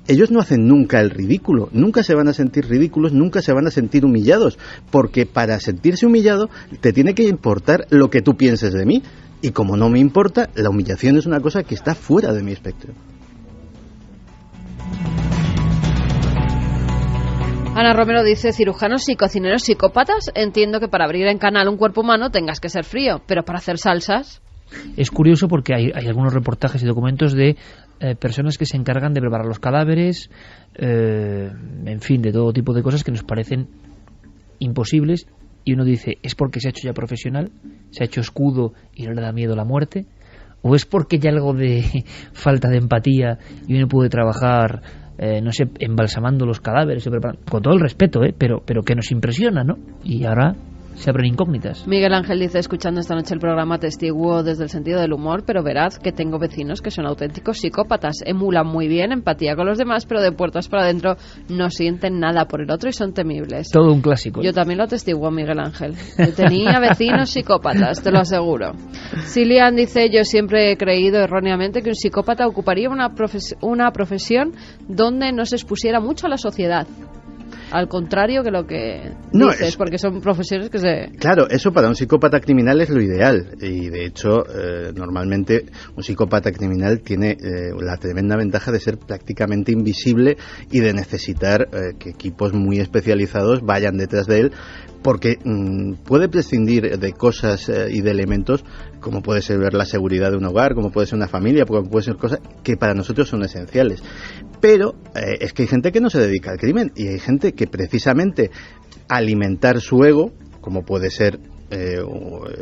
Ellos no hacen nunca el ridículo, nunca se van a sentir ridículos, nunca se van a sentir humillados, porque para sentirse humillado te tiene que importar lo que tú pienses de mí, y como no me importa, la humillación es una cosa que está fuera de mi espectro. Ana Romero dice, cirujanos y cocineros psicópatas, entiendo que para abrir en canal un cuerpo humano tengas que ser frío, pero para hacer salsas... Es curioso porque hay algunos reportajes y documentos de personas que se encargan de preparar los cadáveres, en fin, de todo tipo de cosas que nos parecen imposibles, y uno dice, ¿es porque se ha hecho ya profesional? ¿Se ha hecho escudo y no le da miedo la muerte? ¿O es porque hay algo de falta de empatía y uno puede trabajar... no sé, embalsamando los cadáveres, con todo el respeto, pero que nos impresiona, ¿no? Y ahora se abren incógnitas. Miguel Ángel dice, escuchando esta noche el programa, testiguo desde el sentido del humor, pero verad que tengo vecinos que son auténticos psicópatas, emulan muy bien empatía con los demás, pero de puertas para adentro no sienten nada por el otro y son temibles. Todo un clásico. Yo también lo atestiguo, Miguel Ángel. Yo tenía vecinos psicópatas, te lo aseguro. Silian dice, yo siempre he creído erróneamente que un psicópata ocuparía una profesión donde no se expusiera mucho a la sociedad. Al contrario que lo que dices, porque son profesiones que se... Claro, eso para un psicópata criminal es lo ideal. Y de hecho, normalmente un psicópata criminal tiene la tremenda ventaja de ser prácticamente invisible y de necesitar que equipos muy especializados vayan detrás de él, porque puede prescindir de cosas y de elementos como puede ser ver la seguridad de un hogar, como puede ser una familia, como puede ser cosas que para nosotros son esenciales. Pero es que hay gente que no se dedica al crimen y hay gente que precisamente alimentar su ego, como puede ser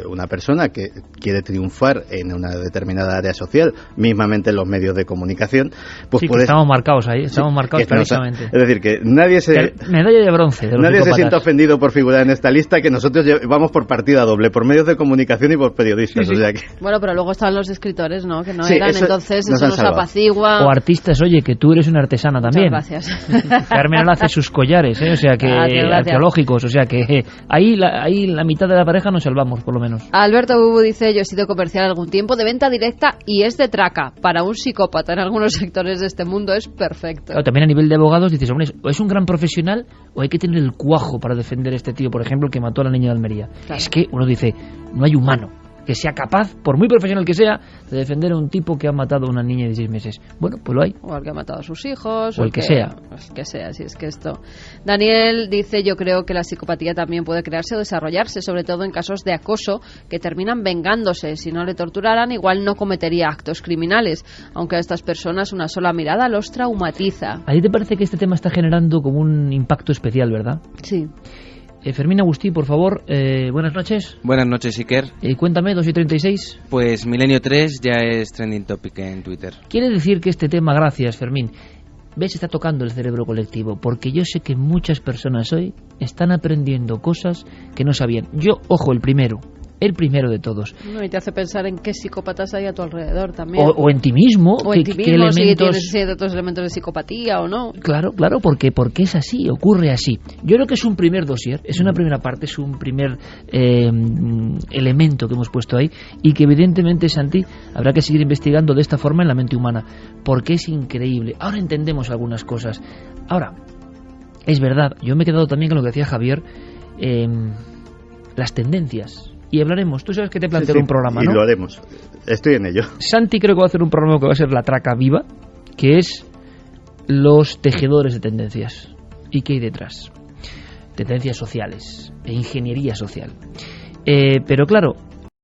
una persona que quiere triunfar en una determinada área social, mismamente en los medios de comunicación, pues sí, que estamos marcados ahí, estamos marcados clarísimamente. Es decir, que nadie se... Medalla de bronce de los nadie psicópatas. se sienta ofendido por figurar en esta lista, que nosotros vamos por partida doble, por medios de comunicación y por periodistas. Sí, sí. O sea que... Bueno, pero luego están los escritores, ¿no? Que no sí, eran, eso entonces eso nos apacigua. O artistas, oye, que tú eres una artesana también. Muchas gracias. Carmen hace sus collares, o sea que arqueológicos, o sea que ahí la mitad de la pareja nos salvamos, por lo menos. Alberto Bubu dice, yo he sido comercial algún tiempo de venta directa y es de traca. Para un psicópata en algunos sectores de este mundo es perfecto. Claro, también a nivel de abogados dices, hombre, o es un gran profesional o hay que tener el cuajo para defender a este tío, por ejemplo, que mató a la niña de Almería. Claro. Es que uno dice, no hay humano que sea capaz, por muy profesional que sea, de defender a un tipo que ha matado a una niña de 16 meses. Bueno, pues lo hay. O al que ha matado a sus hijos. O el que sea. Pues que sea, si es que esto... Daniel dice, yo creo que la psicopatía también puede crearse o desarrollarse, sobre todo en casos de acoso que terminan vengándose. Si no le torturaran, igual no cometería actos criminales, aunque a estas personas una sola mirada los traumatiza. ¿A ti te parece que este tema está generando como un impacto especial, verdad? Sí. Fermín Agustí, por favor, buenas noches. Buenas noches, Iker. Cuéntame, 2:36. Pues Milenio 3 ya es trending topic en Twitter. Quiere decir que este tema, gracias, Fermín, ¿ves? Está tocando el cerebro colectivo, porque yo sé que muchas personas hoy están aprendiendo cosas que no sabían. Yo, ojo, el primero de todos. No, y te hace pensar en qué psicópatas hay a tu alrededor también. O en ti mismo. O en ti mismo, elementos... si tienes ciertos elementos de psicopatía o no. Claro, porque es así, ocurre así. Yo creo que es un primer dossier, es una primera parte, es un primer elemento que hemos puesto ahí, y que evidentemente, Santi, habrá que seguir investigando de esta forma en la mente humana, porque es increíble. Ahora entendemos algunas cosas. Ahora, es verdad, yo me he quedado también con lo que decía Javier, las tendencias. Y hablaremos, tú sabes que te planteé un programa, ¿no? Y lo haremos, estoy en ello. Santi creo que va a hacer un programa que va a ser La Traca Viva, que es los tejedores de tendencias. ¿Y qué hay detrás? Tendencias sociales e ingeniería social. Pero claro,